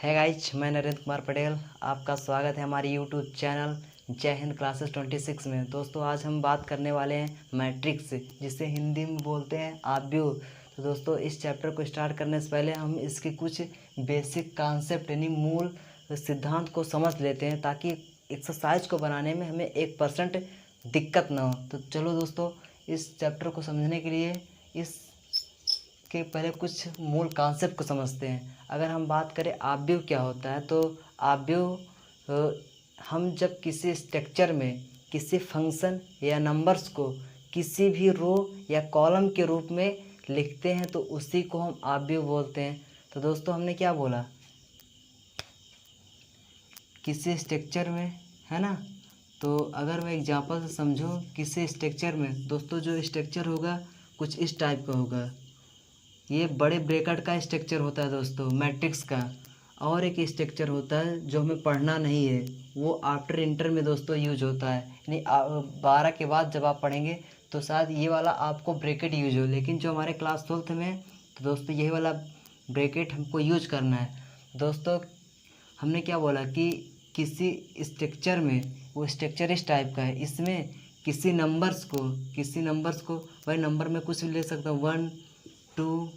है गाइज, मैं नरेंद्र कुमार पटेल। आपका स्वागत है हमारे यूट्यूब चैनल जय हिंद क्लासेस 26 में। दोस्तों, आज हम बात करने वाले हैं मैट्रिक्स, जिसे हिंदी में बोलते हैं आव्यूह। तो दोस्तों, इस चैप्टर को स्टार्ट करने से पहले हम इसके कुछ बेसिक कॉन्सेप्ट यानी मूल सिद्धांत को समझ लेते हैं, ताकि एक्सरसाइज को बनाने में हमें 1% दिक्कत ना हो। तो चलो दोस्तों, इस चैप्टर को समझने के लिए इस के पहले कुछ मूल कॉन्सेप्ट को समझते हैं। अगर हम बात करें आव्यूह क्या होता है, तो आव्यूह हम जब किसी स्ट्रक्चर में किसी फंक्शन या नंबर्स को किसी भी रो या कॉलम के रूप में लिखते हैं तो उसी को हम आव्यूह बोलते हैं। तो दोस्तों, हमने क्या बोला, किसी स्ट्रक्चर में, है ना। तो अगर मैं एग्जांपल से समझूं, किसी स्ट्रक्चर में दोस्तों जो स्ट्रक्चर होगा कुछ इस टाइप का होगा। ये बड़े ब्रैकेट का स्ट्रक्चर होता है दोस्तों मैट्रिक्स का। और एक स्ट्रक्चर होता है जो हमें पढ़ना नहीं है, वो आफ्टर इंटर में दोस्तों यूज होता है। यानी 12 के बाद जब आप पढ़ेंगे तो शायद ये वाला आपको ब्रैकेट यूज हो, लेकिन जो हमारे क्लास 12th में, तो दोस्तों यही वाला ब्रैकेट हमको यूज करना है। दोस्तों, हमने क्या बोला कि किसी स्ट्रक्चर में, वो स्ट्रक्चर इस टाइप का है, इसमें किसी नंबर्स को भाई नंबर में कुछ भी ले सकता हूँ, 1 2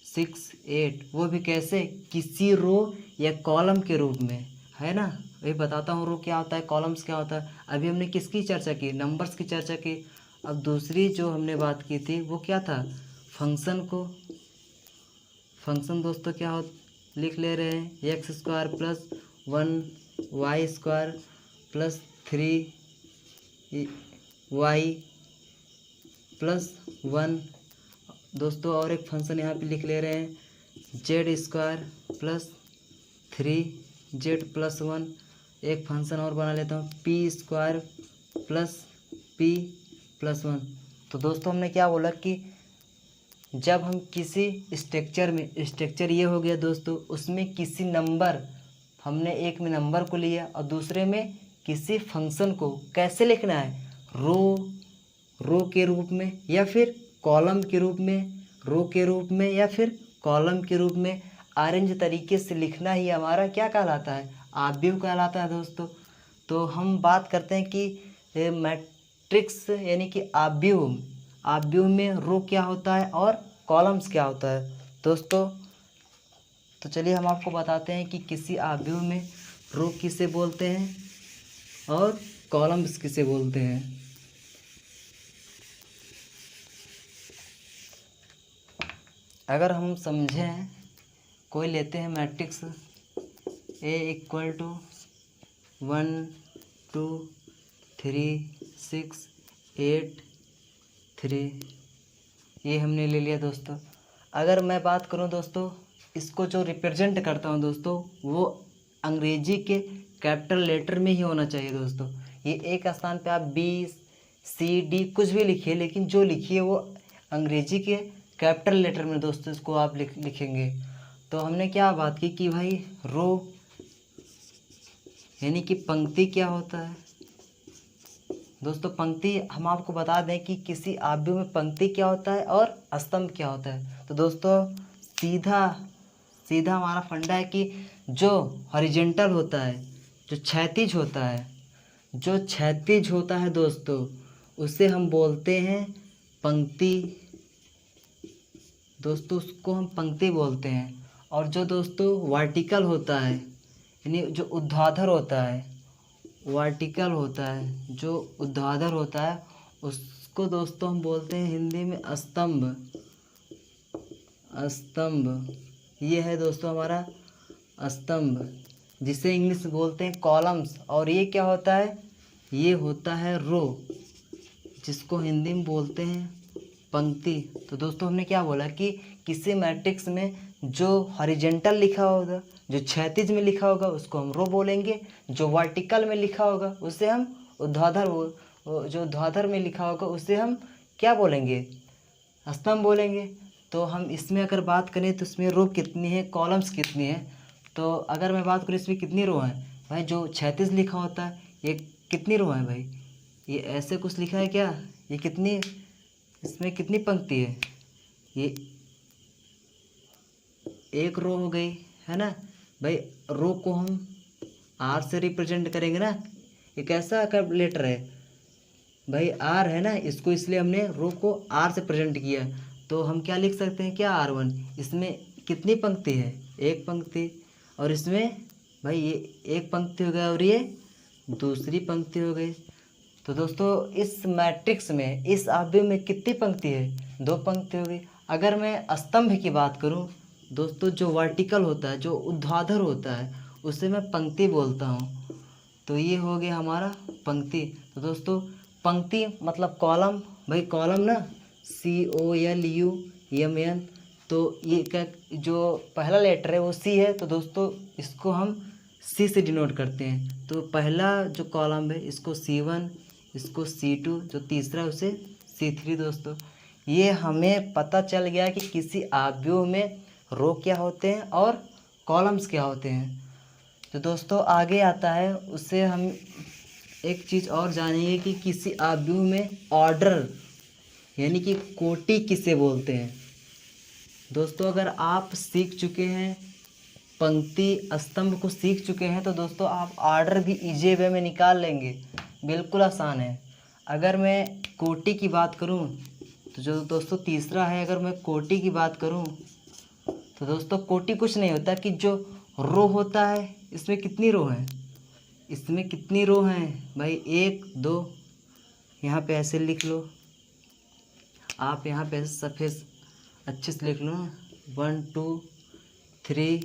6 8, वो भी कैसे, किसी रो या कॉलम के रूप में, है ना। वही बताता हूँ रो क्या होता है, कॉलम्स क्या होता है। अभी हमने किसकी चर्चा की, नंबर्स की चर्चा की। अब दूसरी जो हमने बात की थी वो क्या था, फंक्शन दोस्तों क्या हो, लिख ले रहे हैं x² + 1 y² + 3 y + 1। दोस्तों, और एक फंक्शन यहाँ पे लिख ले रहे हैं z² + 3z + 1। एक फंक्शन और बना लेता हूँ p² + p + 1। तो दोस्तों, हमने क्या बोला कि जब हम किसी स्ट्रक्चर में, स्ट्रक्चर ये हो गया दोस्तों, उसमें किसी नंबर, हमने एक में नंबर को लिया और दूसरे में किसी फंक्शन को कैसे लिखना है, रो के रूप में या फिर कॉलम के रूप में, रो के रूप में या फिर कॉलम के रूप में अरेंज तरीके से लिखना ही हमारा क्या कहलाता है, आव्यूह कहलाता है दोस्तों। तो हम बात करते हैं कि मैट्रिक्स यानी कि आव्यूह में रो क्या होता है और कॉलम्स क्या होता है दोस्तों। तो चलिए हम आपको बताते हैं कि किसी आव्यूह में रो किसे बोलते हैं और कॉलम्स किसे बोलते हैं। अगर हम समझें, कोई लेते हैं मैट्रिक्स A = 1 2 3 6 8 3, ये हमने ले लिया दोस्तों। अगर मैं बात करूं दोस्तों, इसको जो रिप्रेजेंट करता हूं दोस्तों, वो अंग्रेजी के कैपिटल लेटर में ही होना चाहिए दोस्तों। ये एक स्थान पे आप BCD कुछ भी लिखिए, लेकिन जो लिखिए वो अंग्रेजी के कैपिटल लेटर में दोस्तों इसको आप लिखेंगे। तो हमने क्या बात की कि भाई रो यानी कि पंक्ति क्या होता है दोस्तों। पंक्ति हम आपको बता दें कि किसी आव्यूह में पंक्ति क्या होता है और स्तंभ क्या होता है। तो दोस्तों, सीधा हमारा फंडा है कि जो हॉरिजॉन्टल होता है, जो क्षैतिज होता है दोस्तों, उसे हम बोलते हैं पंक्ति दोस्तों, उसको हम पंक्ति बोलते हैं। और जो दोस्तों वर्टिकल होता है, यानी जो ऊर्ध्वाधर होता है, उसको दोस्तों हम बोलते हैं हिंदी में स्तंभ। ये है दोस्तों हमारा स्तंभ, जिसे इंग्लिश में बोलते हैं कॉलम्स। और ये क्या होता है, ये होता है रो, जिसको हिंदी में बोलते हैं पंक्ति। तो दोस्तों, हमने क्या बोला कि किसी मैट्रिक्स में जो हॉरिजॉन्टल लिखा होगा, जो क्षैतिज में लिखा होगा, उसको हम रो बोलेंगे। जो वर्टिकल में लिखा होगा उसे हम जो ऊर्ध्वाधर में लिखा होगा उसे हम क्या बोलेंगे, स्तंभ बोलेंगे। तो हम इसमें अगर बात करें तो इसमें रो कितनी है, कॉलम्स कितनी है। तो अगर मैं बात करूँ इसमें कितनी रो हैं भाई, जो क्षैतिज लिखा होता है ये कितनी रो है भाई, ये ऐसे कुछ लिखा है क्या, ये कितनी, इसमें कितनी पंक्ति है, ये एक रो हो गई, है ना। भाई रो को हम आर से रिप्रेजेंट करेंगे ना, ये कैसा लेटर है भाई, आर है ना, इसको इसलिए हमने रो को आर से प्रेजेंट किया। तो हम क्या लिख सकते हैं, क्या R1, इसमें कितनी पंक्ति है, एक पंक्ति, और इसमें भाई ये एक पंक्ति हो गया और ये दूसरी पंक्ति हो गई। तो दोस्तों इस मैट्रिक्स में, इस आव्यूह में कितनी पंक्ति है, दो पंक्ति हो गई। अगर मैं स्तंभ की बात करूं दोस्तों, जो वर्टिकल होता है, जो ऊर्ध्वाधर होता है, उसे मैं पंक्ति बोलता हूं। तो ये हो गया हमारा पंक्ति। तो दोस्तों पंक्ति मतलब कॉलम, भाई कॉलम ना COLUMN, तो ये क्या, जो पहला लेटर है वो C है, तो दोस्तों इसको हम C से डिनोट करते हैं। तो पहला जो कॉलम है इसको C1, इसको C2, जो तीसरा है उसे C3। दोस्तों ये हमें पता चल गया कि किसी आव्यूह में रो क्या होते हैं और कॉलम्स क्या होते हैं। तो दोस्तों आगे आता है, उससे हम एक चीज़ और जानेंगे कि किसी आव्यूह में ऑर्डर यानी कि कोटि किसे बोलते हैं। दोस्तों अगर आप सीख चुके हैं पंक्ति स्तंभ को सीख चुके हैं, तो दोस्तों आप ऑर्डर भी इजी वे में निकाल लेंगे, बिल्कुल आसान है। अगर मैं कोटि की बात करूं, तो जो दोस्तों तीसरा है, अगर मैं कोटि की बात करूं, तो दोस्तों कोटि कुछ नहीं होता कि जो रो होता है, इसमें कितनी रो हैं, इसमें कितनी रो हैं भाई, 1 2, यहाँ पे ऐसे लिख लो आप, यहाँ पे सफ़ेद अच्छे से लिख लो, 1 2 3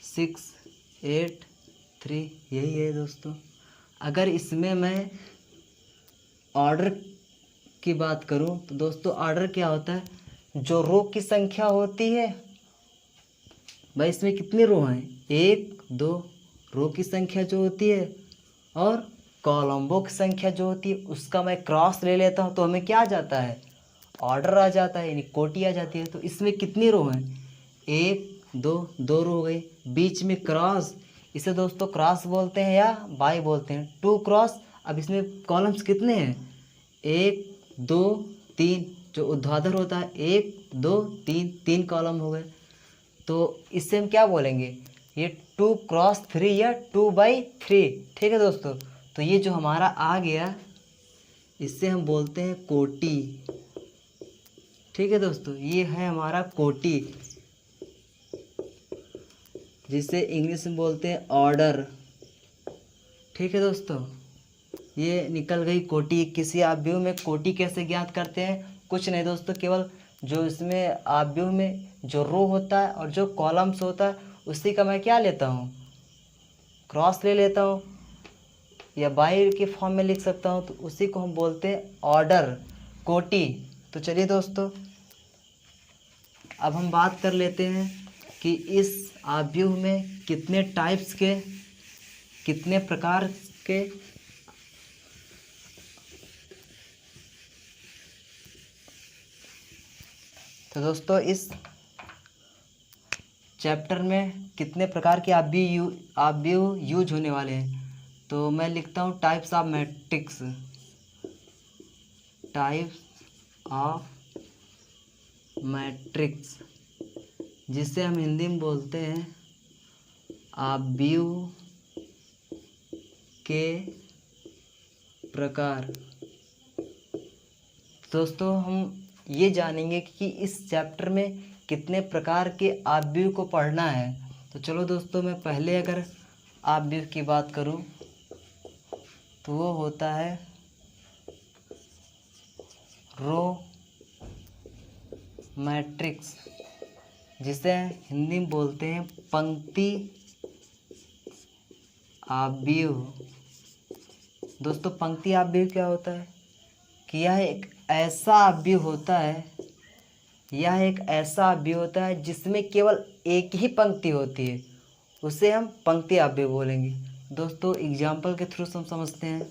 6 8 3, यही है दोस्तों। अगर इसमें मैं ऑर्डर की बात करूं, तो दोस्तों ऑर्डर क्या होता है, जो रो की संख्या होती है भाई, इसमें कितनी रो हैं, 1 2, रो की संख्या जो होती है, और कॉलम्बों की संख्या जो होती है उसका मैं क्रॉस ले लेता हूं, तो हमें क्या आ जाता है, ऑर्डर आ जाता है, यानी कोटि आ जाती है। तो इसमें कितनी रो हैं, 1 2, 2 रो हो गई, बीच में क्रॉस, इसे दोस्तों क्रॉस बोलते हैं या बाई बोलते हैं, 2 क्रॉस। अब इसमें कॉलम्स कितने हैं, 1 2 3, जो ऊर्ध्वाधर होता है 1 2 3, 3 कॉलम हो गए। तो इससे हम क्या बोलेंगे, ये 2 क्रॉस 3 या 2/3, ठीक है दोस्तों। तो ये जो हमारा आ गया, इससे हम बोलते हैं कोटि, ठीक है दोस्तों, ये है हमारा कोटि, जिसे इंग्लिश में बोलते हैं ऑर्डर, ठीक है दोस्तों। ये निकल गई कोटि। किसी आव्यूह में कोटि कैसे ज्ञात करते हैं, कुछ नहीं दोस्तों, केवल जो इसमें आव्यूह में जो रो होता है और जो कॉलम्स होता है, उसी का मैं क्या लेता हूँ, क्रॉस ले लेता हूँ, या बाई के फॉर्म में लिख सकता हूँ, तो उसी को हम बोलते हैं ऑर्डर, कोटि। तो चलिए दोस्तों अब हम बात कर लेते हैं कि इस आव्यूह में कितने टाइप्स के, कितने प्रकार के तो दोस्तों इस चैप्टर में कितने प्रकार के आव्यूह यूज होने वाले हैं। तो मैं लिखता हूँ types of matrix, types of matrix, जिसे हम हिंदी में बोलते हैं आव्यूह के प्रकार। दोस्तों हम ये जानेंगे कि इस चैप्टर में कितने प्रकार के आव्यूह को पढ़ना है। तो चलो दोस्तों मैं पहले अगर आव्यूह की बात करूं, तो वो होता है रो मैट्रिक्स, जिसे हिंदी में बोलते हैं पंक्ति आव्यूह। दोस्तों पंक्ति आव्यूह क्या होता है कि यह एक ऐसा आव्यूह होता है, यह एक ऐसा आव्यूह होता है जिसमें केवल एक ही पंक्ति होती है, उसे हम पंक्ति आव्यूह बोलेंगे। दोस्तों एग्जाम्पल के थ्रू हम समझते हैं।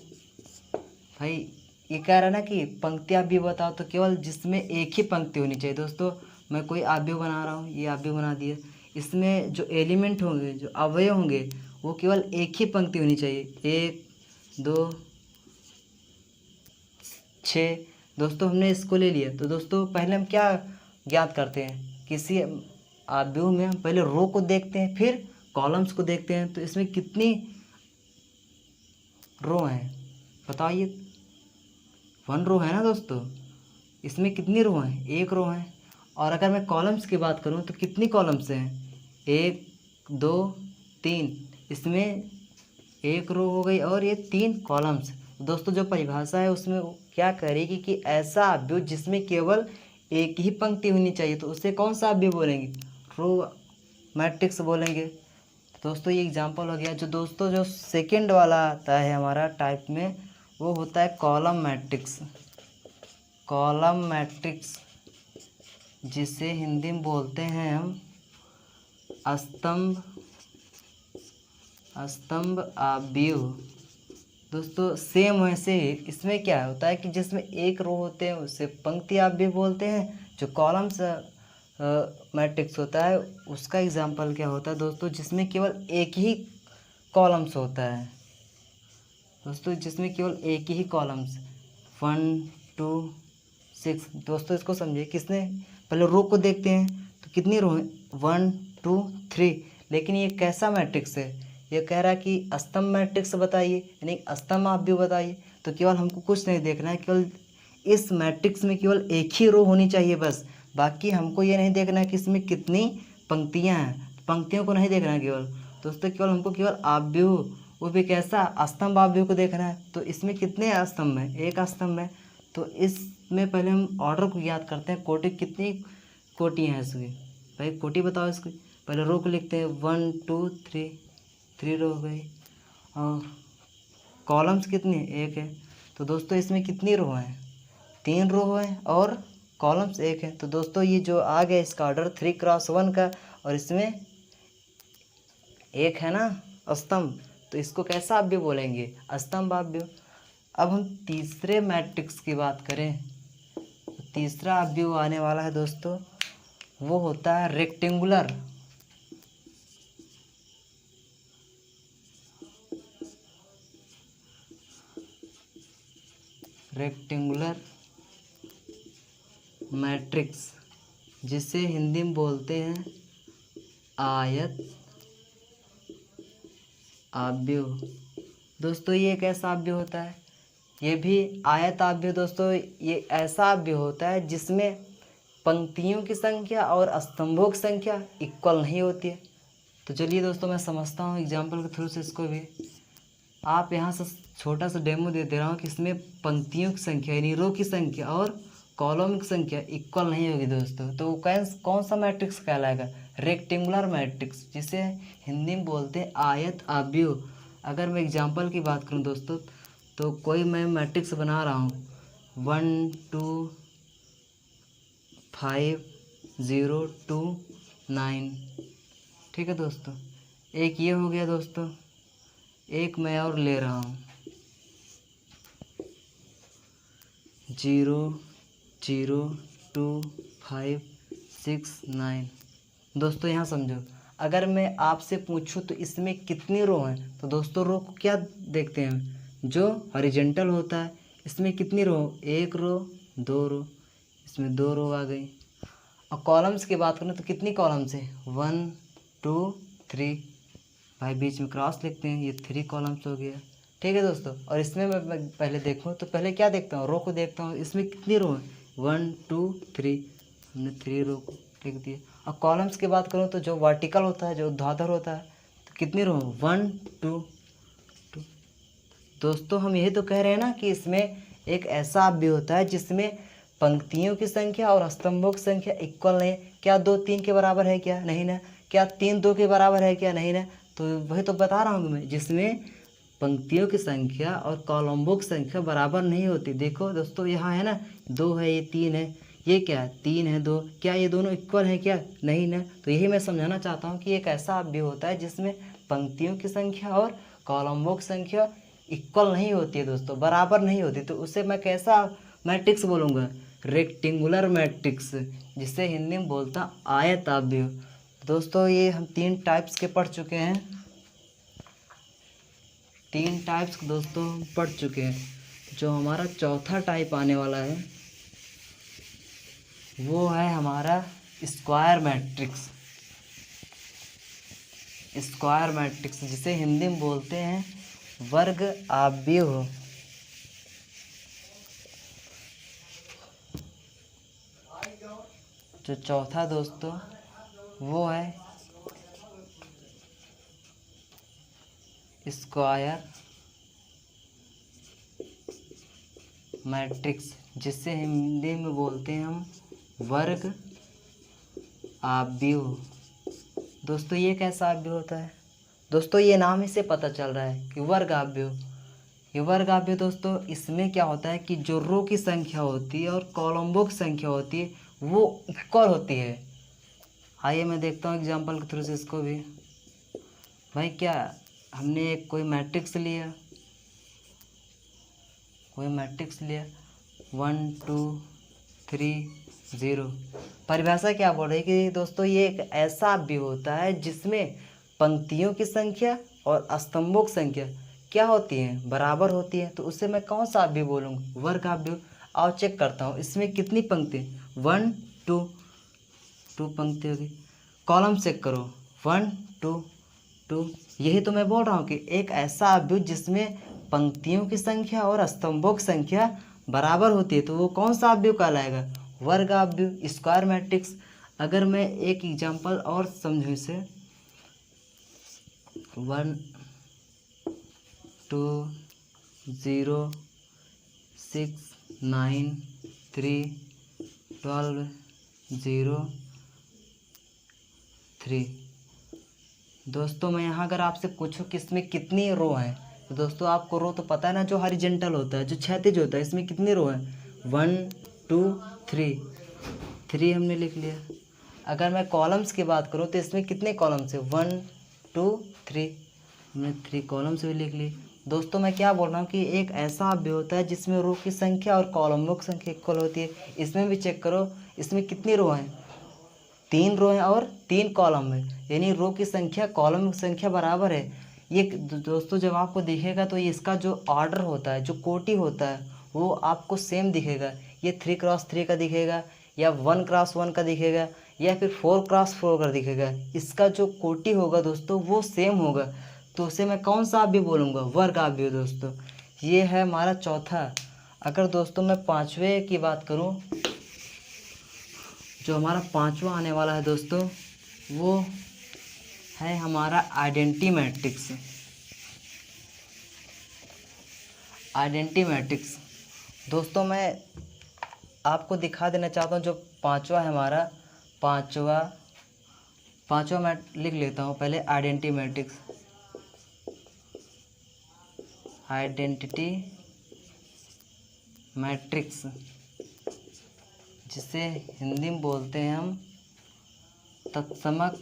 भाई ये कह रहा है ना कि पंक्ति आव्यूह बताओ, तो केवल जिसमें एक ही पंक्ति होनी चाहिए। दोस्तों मैं कोई आव्यूह बना रहा हूँ, ये आव्यूह बना दिया, इसमें जो एलिमेंट होंगे, जो अवयव होंगे, वो केवल एक ही पंक्ति होनी चाहिए, 1 2 6। दोस्तों हमने इसको ले लिया। तो दोस्तों पहले हम क्या ज्ञात करते हैं, किसी आव्यूह में हम पहले रो को देखते हैं, फिर कॉलम्स को देखते हैं तो इसमें कितनी रो हैं बताइए। 1 रो है ना दोस्तों, इसमें कितनी रो हैं, 1 रो है। और अगर मैं कॉलम्स की बात करूं तो कितनी कॉलम्स हैं, 1 2 3, इसमें 1 रो हो गई और ये 3 कॉलम्स। दोस्तों जो परिभाषा है उसमें वो क्या करेगी कि ऐसा अवयव जिसमें केवल एक ही पंक्ति होनी चाहिए तो उसे कौन सा अवयव बोलेंगे, रो मैट्रिक्स बोलेंगे। दोस्तों ये एग्जांपल हो गया। जो दोस्तों जो सेकंड वाला आता है हमारा टाइप में वो होता है कॉलम मैट्रिक्स। कॉलम मैट्रिक्स जिसे हिंदी में बोलते हैं हम स्तंभ अवयव। दोस्तों सेम वैसे ही इसमें क्या होता है कि जिसमें 1 रो होते हैं उसे पंक्ति अवयव बोलते हैं। जो कॉलम्स मैट्रिक्स होता है उसका एग्जांपल क्या होता है दोस्तों, जिसमें केवल एक ही कॉलम्स होता है। दोस्तों जिसमें केवल एक ही कॉलम्स 1 2 6। दोस्तों इसको समझिए, किसने पहले रो को देखते हैं तो कितनी रो है 1 2 3। लेकिन ये कैसा मैट्रिक्स है, ये कह रहा है कि स्तंभ मैट्रिक्स बताइए, यानी स्तंभ अवयव बताइए। तो केवल हमको कुछ नहीं देखना है, केवल इस मैट्रिक्स में केवल एक ही रो होनी चाहिए बस। बाकी हमको ये नहीं देखना है कि इसमें कितनी पंक्तियां हैं, पंक्तियों को नहीं देखना है केवल। दोस्तों केवल हमको केवल अवयव, वो भी कैसा स्तंभ अवयव को देखना है। तो इसमें कितने स्तंभ हैं, 1 स्तंभ है। तो इसमें पहले हम ऑर्डर को याद करते हैं, कोटि कितनी कोटियाँ हैं इसकी, भाई कोटि बताओ इसकी। पहले रो को लिखते हैं 1 2 3 रो हो गई। और कॉलम्स कितनी, 1 है। तो दोस्तों इसमें कितनी रो हैं, 3 रो हैं और कॉलम्स 1 है। तो दोस्तों ये जो आ गया इसका ऑर्डर 3x1 का, और इसमें 1 है ना स्तंभ, तो इसको कैसा अवयव बोलेंगे, स्तंभ अवयव। अब हम तीसरे मैट्रिक्स की बात करें तो तीसरा अवयव आने वाला है दोस्तों, वो होता है रेक्टेंगुलर। रेक्टेंगुलर मैट्रिक्स जिसे हिंदी में बोलते हैं आयत अवयव। दोस्तों ये एक ऐसा अवयव होता है, ये भी आयत अवयव। दोस्तों ये ऐसा अवयव होता है जिसमें पंक्तियों की संख्या और स्तंभों की संख्या इक्वल नहीं होती है। तो चलिए दोस्तों मैं समझता हूँ एग्जाम्पल के थ्रू से इसको भी। आप यहाँ से छोटा सा डेमो दे रहा हूँ कि इसमें पंक्तियों की संख्या यानी रो की संख्या और कॉलम की संख्या इक्वल नहीं होगी दोस्तों। तो कौन सा मैट्रिक्स कहलाएगा, रेक्टेंगुलर मैट्रिक्स, जिसे हिंदी में बोलते हैं आयत अवयव। अगर मैं एग्जांपल की बात करूं दोस्तों, तो कोई मैं मैट्रिक्स बना रहा हूं 1 2 5 0 2 9, ठीक है दोस्तों। एक ये हो गया दोस्तों, एक मैं और ले रहा हूँ 0 0 2 5 6 9। दोस्तों यहाँ समझो, अगर मैं आपसे पूछूं तो इसमें कितनी रो हैं, तो दोस्तों रो को क्या देखते हैं, जो हॉरिजॉन्टल होता है। इसमें कितनी रो, 1 रो 2 रो, इसमें 2 रो आ गई। और कॉलम्स की बात करें तो कितनी कॉलम्स है 1 2 3, भाई बीच में क्रॉस लिखते हैं, ये 3 कॉलम्स हो गया, ठीक है दोस्तों। और इसमें मैं पहले देखूँ तो पहले क्या देखता हूँ, रो को देखता हूँ। इसमें कितनी रो है 1 2 3, हमने 3 रो को लिख दिया। और कॉलम्स की बात करूँ तो जो वर्टिकल होता है, जो ऊर्ध्वाधर होता है, तो कितनी रो 1 2 2। दोस्तों हम यही तो कह रहे हैं ना कि इसमें एक ऐसा अवयव होता है जिसमें पंक्तियों की संख्या और स्तंभों की संख्या इक्वल नहीं। क्या 2 3 के बराबर है, क्या नहीं ना। क्या 3 2 के बराबर है, क्या नहीं ना। तो वही तो बता रहा हूँ मैं, जिसमें पंक्तियों की संख्या और कॉलम्बों की संख्या बराबर नहीं होती। देखो दोस्तों यहाँ है ना 2 है, ये 3 है, ये क्या है 3 है 2, क्या ये दोनों इक्वल है, क्या नहीं ना। तो यही मैं समझाना चाहता हूँ कि एक ऐसा अवयव होता है जिसमें पंक्तियों की संख्या और कॉलम्बों की संख्या इक्वल नहीं होती है दोस्तों, बराबर नहीं होती। तो उसे मैं कैसा मैट्रिक्स बोलूँगा, रेक्टेंगुलर मैट्रिक्स, जिसे हिंदी में बोलता आयत अवयव। दोस्तों ये हम 3 टाइप्स के पढ़ चुके हैं, 3 टाइप्स दोस्तों हम पढ़ चुके हैं। जो हमारा चौथा टाइप आने वाला है वो है हमारा स्क्वायर मैट्रिक्स। स्क्वायर मैट्रिक्स, जिसे हिंदी में बोलते हैं वर्ग आव्यूह। जो चौथा दोस्तों वो है स्क्वायर मैट्रिक्स, जिसे हिंदी में बोलते हैं हम वर्ग आव्यूह। दोस्तों ये कैसा आव्यूह होता है? दोस्तों ये नाम ही से पता चल रहा है कि वर्ग आव्यूह। ये वर्ग आव्यूह दोस्तों, इसमें क्या होता है कि जो रो की संख्या होती है और कॉलमों की संख्या होती है वो इक्वल होती है। आइए मैं देखता हूँ एग्जाम्पल के थ्रू से इसको भी। भाई क्या हमने एक कोई मैट्रिक्स लिया, 1 2 3 0। परिभाषा क्या बोल रही है कि दोस्तों ये एक ऐसा आव्यूह होता है जिसमें पंक्तियों की संख्या और स्तंभों की संख्या क्या होती है, बराबर होती है। तो उससे मैं कौन सा आव्यूह बोलूँगा? वर्ग आव्यूह। आओ चेक करता हूँ इसमें कितनी पंक्ति, 1 2 पंक्ति होगी। कॉलम चेक करो, 1 2 2। यही तो मैं बोल रहा हूँ कि एक ऐसा आव्यूह जिसमें पंक्तियों की संख्या और स्तंभों की संख्या बराबर होती है, तो वो कौन सा आव्यूह कहलाएगा? वर्ग आव्यूह, स्क्वायर मैट्रिक्स। अगर मैं एक एग्जांपल और समझूँ इसे, 1 2 0 6 9 3 12 0 3। दोस्तों मैं यहाँ अगर आपसे पूछूं कि इसमें कितनी रो हैं, तो दोस्तों आपको रो तो पता है ना, जो हॉरिजॉन्टल होता है, जो क्षैतिज होता है, इसमें कितनी रो है? 1 2 3 हमने लिख लिया। अगर मैं कॉलम्स की बात करूँ तो इसमें कितने कॉलम्स है? 1 2 3, हमने 3 कॉलम्स भी लिख ली। दोस्तों मैं क्या बोल रहा हूँ कि एक ऐसा आव्यूह होता है जिसमें रो की संख्या और कॉलमों की संख्या इक्वल होती है। इसमें भी चेक करो, इसमें कितनी रो हैं? 3 रो हैं और 3 कॉलम है, यानी रो की संख्या कॉलम की संख्या बराबर है। ये दोस्तों जब आपको दिखेगा तो ये इसका जो ऑर्डर होता है, जो कोटि होता है, वो आपको सेम दिखेगा। ये 3x3 का दिखेगा, या 1x1 का दिखेगा, या फिर 4x4 का दिखेगा। इसका जो कोटि होगा दोस्तों वो सेम होगा, तो उसे मैं कौन सा आव्यूह बोलूँगा? वर्ग आव्यूह। दोस्तों ये है हमारा चौथा। अगर दोस्तों मैं पाँचवें की बात करूँ, जो हमारा पाँचवा आने वाला है दोस्तों, वो है हमारा आइडेंटिटी मैट्रिक्स। आइडेंटिटी मैट्रिक्स दोस्तों मैं आपको दिखा देना चाहता हूँ। जो पांचवा है हमारा, पांचवा मैं लिख लेता हूँ पहले, आइडेंटिटी मैट्रिक्स। आइडेंटिटी मैट्रिक्स जिसे हिंदी में बोलते हैं हम तत्समक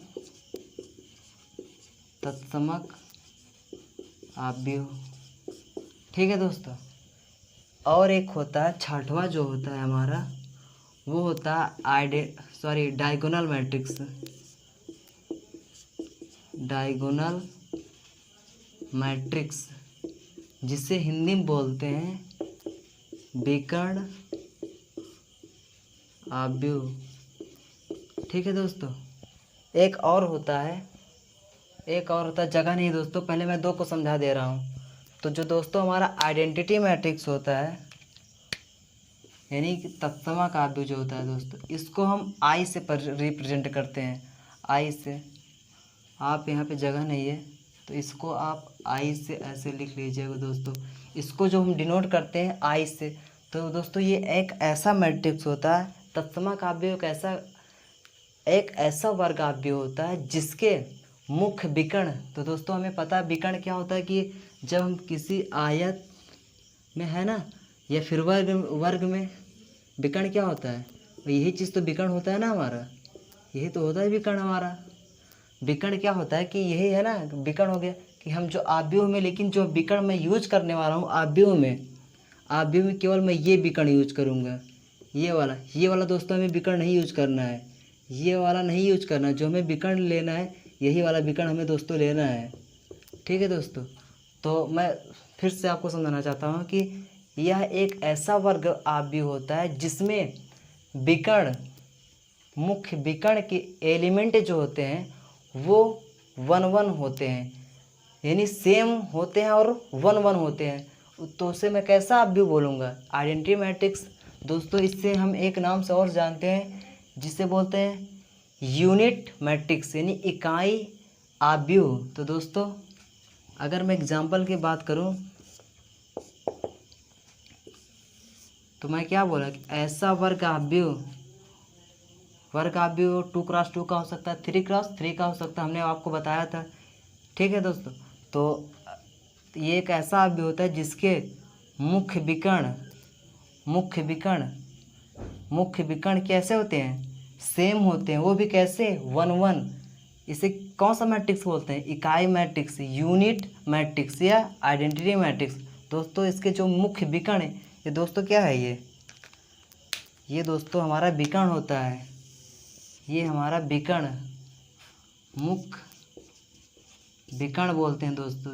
आव्यूह। ठीक है दोस्तों। और एक होता है छठवां, जो होता है हमारा, वो होता है डायगोनल मैट्रिक्स। डायगोनल मैट्रिक्स जिसे हिंदी में बोलते हैं विकर्ण आव्यूह। ठीक है दोस्तों। एक और होता है, जगह नहीं दोस्तों, पहले मैं 2 को समझा दे रहा हूँ। तो जो दोस्तों हमारा आइडेंटिटी मैट्रिक्स होता है, यानी कि तत्समक आव्यूह जो होता है दोस्तों, इसको हम आई से रिप्रेजेंट करते हैं। आई से, आप यहाँ पे जगह नहीं है तो इसको आप आई से ऐसे लिख लीजिएगा दोस्तों। इसको जो हम डिनोट करते हैं आई से, तो दोस्तों ये एक ऐसा मैट्रिक्स होता है, तत्समक आव्यूह एक ऐसा वर्ग आव्यूह होता है जिसके मुख्य विकर्ण, तो दोस्तों हमें पता है विकर्ण क्या होता है कि जब हम किसी आयत में है ना, या फिर वर्ग में विकर्ण क्या होता है? यही चीज़ तो विकर्ण होता है ना हमारा, यही तो होता है विकर्ण हमारा। विकर्ण क्या होता है कि यही है ना, विकर्ण हो गया कि हम जो आव्यूह में, लेकिन जो विकर्ण मैं यूज करने वाला हूँ आव्यूह में केवल मैं ये विकर्ण यूज करूँगा। ये वाला दोस्तों हमें विकर्ण नहीं यूज करना है, ये वाला नहीं यूज करना है। जो हमें विकर्ण लेना है यही वाला विकर्ण हमें दोस्तों लेना है। ठीक है दोस्तों। तो मैं फिर से आपको समझाना चाहता हूँ कि यह एक ऐसा वर्ग आव्यूह होता है जिसमें विकर्ण, मुख्य विकर्ण के एलिमेंट जो होते हैं वो वन वन होते हैं, यानी सेम होते हैं और वन वन होते हैं, तो उसे मैं कैसा आप भी बोलूँगा? Identity matrix. दोस्तों इससे हम एक नाम से और जानते हैं जिसे बोलते हैं यूनिट मैट्रिक्स, यानी इकाई आव्यूह। तो दोस्तों अगर मैं एग्जाम्पल की बात करूं तो मैं क्या बोला कि ऐसा वर्ग आव्यूह 2x2 का हो सकता है, 3x3 का हो सकता है, हमने आपको बताया था। ठीक है दोस्तों, तो ये एक ऐसा आव्यूह होता है जिसके मुख्य विकर्ण कैसे होते हैं? सेम होते हैं, वो भी कैसे? One one. इसे कौन सा मैट्रिक्स बोलते हैं? इकाई मैट्रिक्स, यूनिट मैट्रिक्स या आइडेंटिटी मैट्रिक्स। दोस्तों इसके जो मुख्य विकर्ण है, ये दोस्तों क्या है? ये दोस्तों हमारा विकर्ण होता है, ये हमारा विकर्ण, मुख्य विकर्ण बोलते हैं दोस्तों।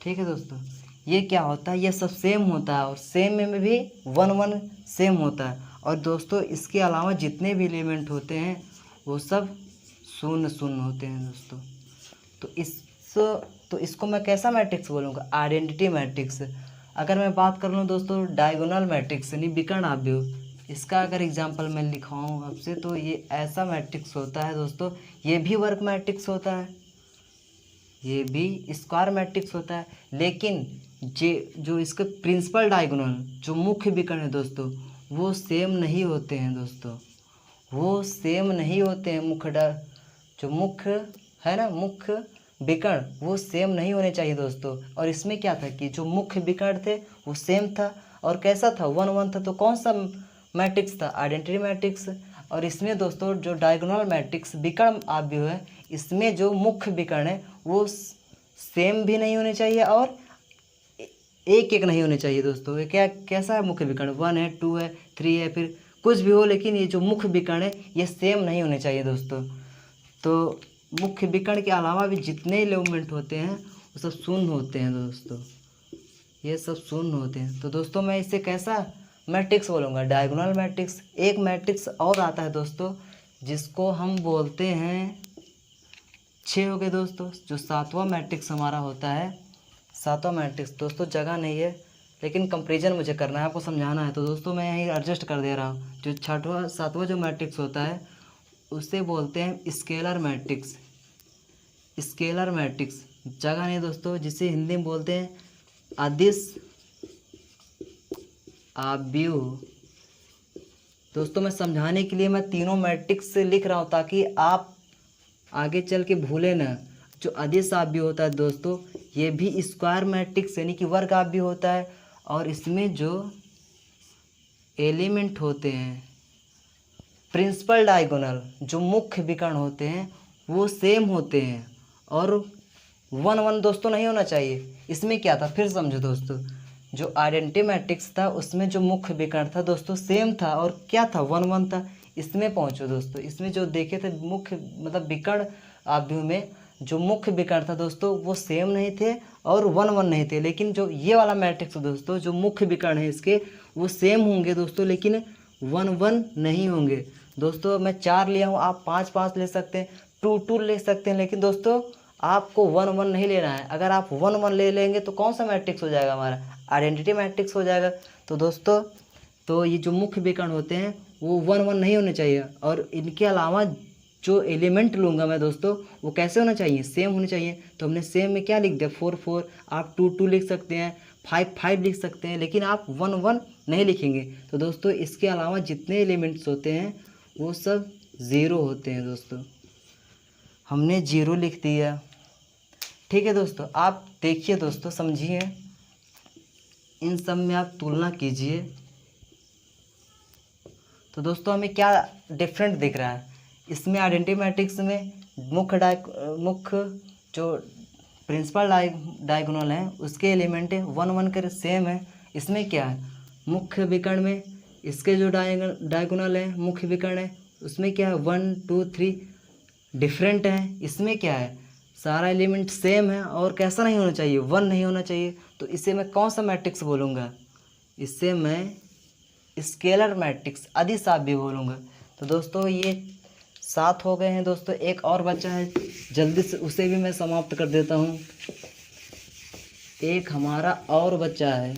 ठीक है दोस्तों, ये क्या होता है? ये सब सेम होता है और सेम में भी वन वन सेम होता है। और दोस्तों इसके अलावा जितने भी एलिमेंट होते हैं वो सब शून्य शून्य होते हैं दोस्तों। तो इसको मैं कैसा मैट्रिक्स बोलूँगा? Identity matrix. अगर मैं बात कर लूँ दोस्तों डायगोनल मैट्रिक्स यानी विकर्ण आव्यूह, इसका अगर एग्जांपल मैं लिखाऊँ आपसे तो ये ऐसा मैट्रिक्स होता है दोस्तों, ये भी वर्ग मैट्रिक्स होता है, ये भी स्क्वायर मैट्रिक्स होता है, लेकिन जो इसके प्रिंसिपल डायगोनल जो मुख्य विकर्ण है दोस्तों वो सेम नहीं होते हैं दोस्तों, वो सेम नहीं होते हैं। जो मुख्य है ना, मुख्य विकर्ण वो सेम नहीं होने चाहिए दोस्तों। और इसमें क्या था कि जो मुख्य विकर्ण थे वो सेम था और कैसा था? वन वन था। तो कौन सा मैट्रिक्स था? Identity matrix. और इसमें दोस्तों जो डायगोनल मैट्रिक्स विकर्ण आव्यूह है, इसमें जो मुख्य विकर्ण है वो सेम भी नहीं होने चाहिए और एक एक नहीं होने चाहिए दोस्तों। ये कैसा है मुख्य विकर्ण? 1 है, 2 है, 3 है, फिर कुछ भी हो, लेकिन ये जो मुख्य विकर्ण है ये सेम नहीं होने चाहिए दोस्तों। तो मुख्य विकर्ण के अलावा भी जितने एलिमेंट होते हैं वो सब शून्य होते हैं दोस्तों, ये सब शून्य होते हैं। तो दोस्तों मैं इसे कैसा मैट्रिक्स बोलूँगा? Diagonal matrix. एक मैट्रिक्स और आता है दोस्तों जिसको हम बोलते हैं 6 हो गए दोस्तों, जो 7वां मैट्रिक्स हमारा होता है। 7वां मैट्रिक्स दोस्तों जगह नहीं है लेकिन कंपेरिजन मुझे करना है, आपको समझाना है, तो दोस्तों मैं यहीं एडजस्ट कर दे रहा हूँ। जो 7वां जो मैट्रिक्स होता है उसे बोलते हैं स्केलर मैट्रिक्स। स्केलर मैट्रिक्स जगह नहीं दोस्तों, जिसे हिंदी में बोलते हैं अदिश आव्यूह। दोस्तों मैं समझाने के लिए मैं तीनों मैट्रिक्स से लिख रहा हूँ ताकि आप आगे चल के भूले ना। जो अदिश आव्यूह होता है दोस्तों ये भी स्क्वायर मैट्रिक्स यानी कि वर्ग आव्यूह होता है, और इसमें जो एलिमेंट होते हैं प्रिंसिपल डायगोनल जो मुख्य विकर्ण होते हैं वो सेम होते हैं और वन वन दोस्तों नहीं होना चाहिए। इसमें क्या था फिर समझो दोस्तों, जो आइडेंटिटी मैट्रिक्स था उसमें जो मुख्य विकर्ण था दोस्तों सेम था और क्या था? वन वन था। इसमें पहुंचो दोस्तों, इसमें जो देखे थे मुख्य मतलब विकर्ण आव्यूह में जो मुख्य विकर्ण था दोस्तों वो सेम नहीं थे और वन वन नहीं थे, लेकिन जो ये वाला मैट्रिक्स दोस्तों जो मुख्य विकर्ण है इसके वो सेम होंगे दोस्तों लेकिन वन वन नहीं होंगे दोस्तों। मैं 4 लिया हूँ, आप 5 ले सकते हैं, 2 ले सकते हैं, लेकिन दोस्तों आपको 1 1 नहीं लेना है। अगर आप 1 1 ले लेंगे तो कौन सा मैट्रिक्स हो जाएगा? हमारा आइडेंटिटी मैट्रिक्स हो जाएगा। तो दोस्तों तो ये जो मुख्य विकर्ण होते हैं वो 1 1 नहीं होने चाहिए, और इनके अलावा जो एलिमेंट लूँगा मैं दोस्तों वो कैसे होना चाहिए? सेम होने चाहिए। तो हमने सेम में क्या लिख दिया? 4 4, आप 2 2 लिख सकते हैं, 5 5 लिख सकते हैं, लेकिन आप 1 1 नहीं लिखेंगे। तो दोस्तों इसके अलावा जितने एलिमेंट्स होते हैं वो सब 0 होते हैं दोस्तों। हमने 0 लिख दिया। ठीक है दोस्तों, आप देखिए दोस्तों, समझिए, इन सब में आप तुलना कीजिए। तो दोस्तों हमें क्या डिफरेंट दिख रहा है? इसमें आइडेंटिटी मैट्रिक्स में मुख्य जो प्रिंसिपल डायगोनल है उसके एलिमेंट 1 1 कर सेम है। इसमें क्या है? मुख्य विकर्ण में इसके जो डायगोनल है मुख्य विकर्ण है उसमें क्या है? 1 2 3 डिफरेंट है। इसमें क्या है? सारा एलिमेंट सेम है और कैसा नहीं होना चाहिए? 1 नहीं होना चाहिए। तो इसे मैं कौन सा मैट्रिक्स बोलूँगा? इससे मैं स्केलर मैट्रिक्स अदिश आव्यूह बोलूँगा। तो दोस्तों ये 7 हो गए हैं दोस्तों। एक और बचा है, जल्दी से उसे भी मैं समाप्त कर देता हूँ। एक हमारा और बचा है।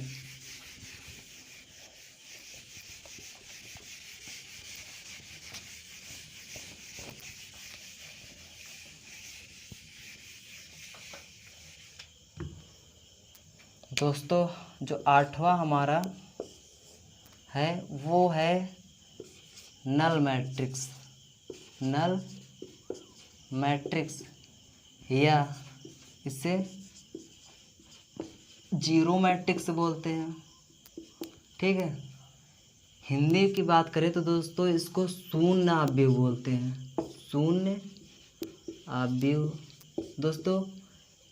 दोस्तों जो 8वां हमारा है वो है नल मैट्रिक्स। नल मैट्रिक्स या इसे जीरो मैट्रिक्स बोलते हैं। ठीक है, हिंदी की बात करें तो दोस्तों इसको शून्य आव्यूह बोलते हैं। शून्य आव्यूह। दोस्तों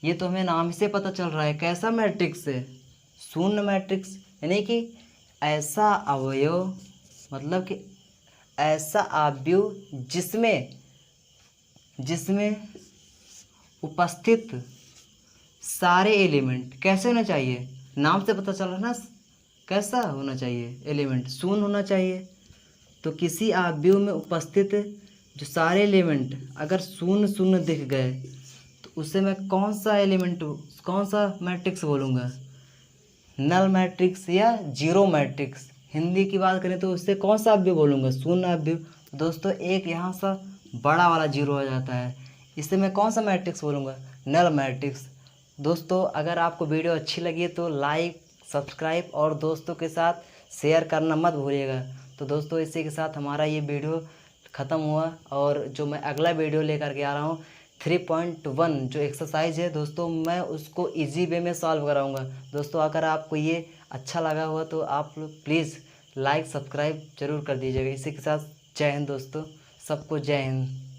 ये तो हमें नाम से पता चल रहा है कैसा मैट्रिक्स है, शून्य मैट्रिक्स। यानी कि ऐसा अवयव, मतलब कि ऐसा आव्यूह जिसमें उपस्थित सारे एलिमेंट कैसे होना चाहिए, नाम से पता चल रहा ना कैसा होना चाहिए, एलिमेंट शून्य होना चाहिए। तो किसी आव्यूह में उपस्थित जो सारे एलिमेंट अगर शून्य शून्य दिख गए तो उसे मैं कौन सा मैट्रिक्स बोलूँगा, नल मैट्रिक्स या जीरो मैट्रिक्स। हिंदी की बात करें तो उससे कौन सा आव्यूह बोलूँगा, शून्य आव्यूह। दोस्तों एक यहाँ सा बड़ा वाला जीरो हो जाता है, इससे मैं कौन सा मैट्रिक्स बोलूँगा, नल मैट्रिक्स। दोस्तों अगर आपको वीडियो अच्छी लगी तो लाइक, सब्सक्राइब और दोस्तों के साथ शेयर करना मत भूलिएगा। तो दोस्तों इसी के साथ हमारा ये वीडियो ख़त्म हुआ, और जो मैं अगला वीडियो लेकर के आ रहा हूँ 3.1 जो एक्सरसाइज है दोस्तों, मैं उसको इजी वे में सॉल्व कराऊंगा। दोस्तों अगर आपको ये अच्छा लगा हुआ तो आप लोग प्लीज़ लाइक सब्सक्राइब जरूर कर दीजिएगा। इसी के साथ जय हिंद दोस्तों, सबको जय हिंद।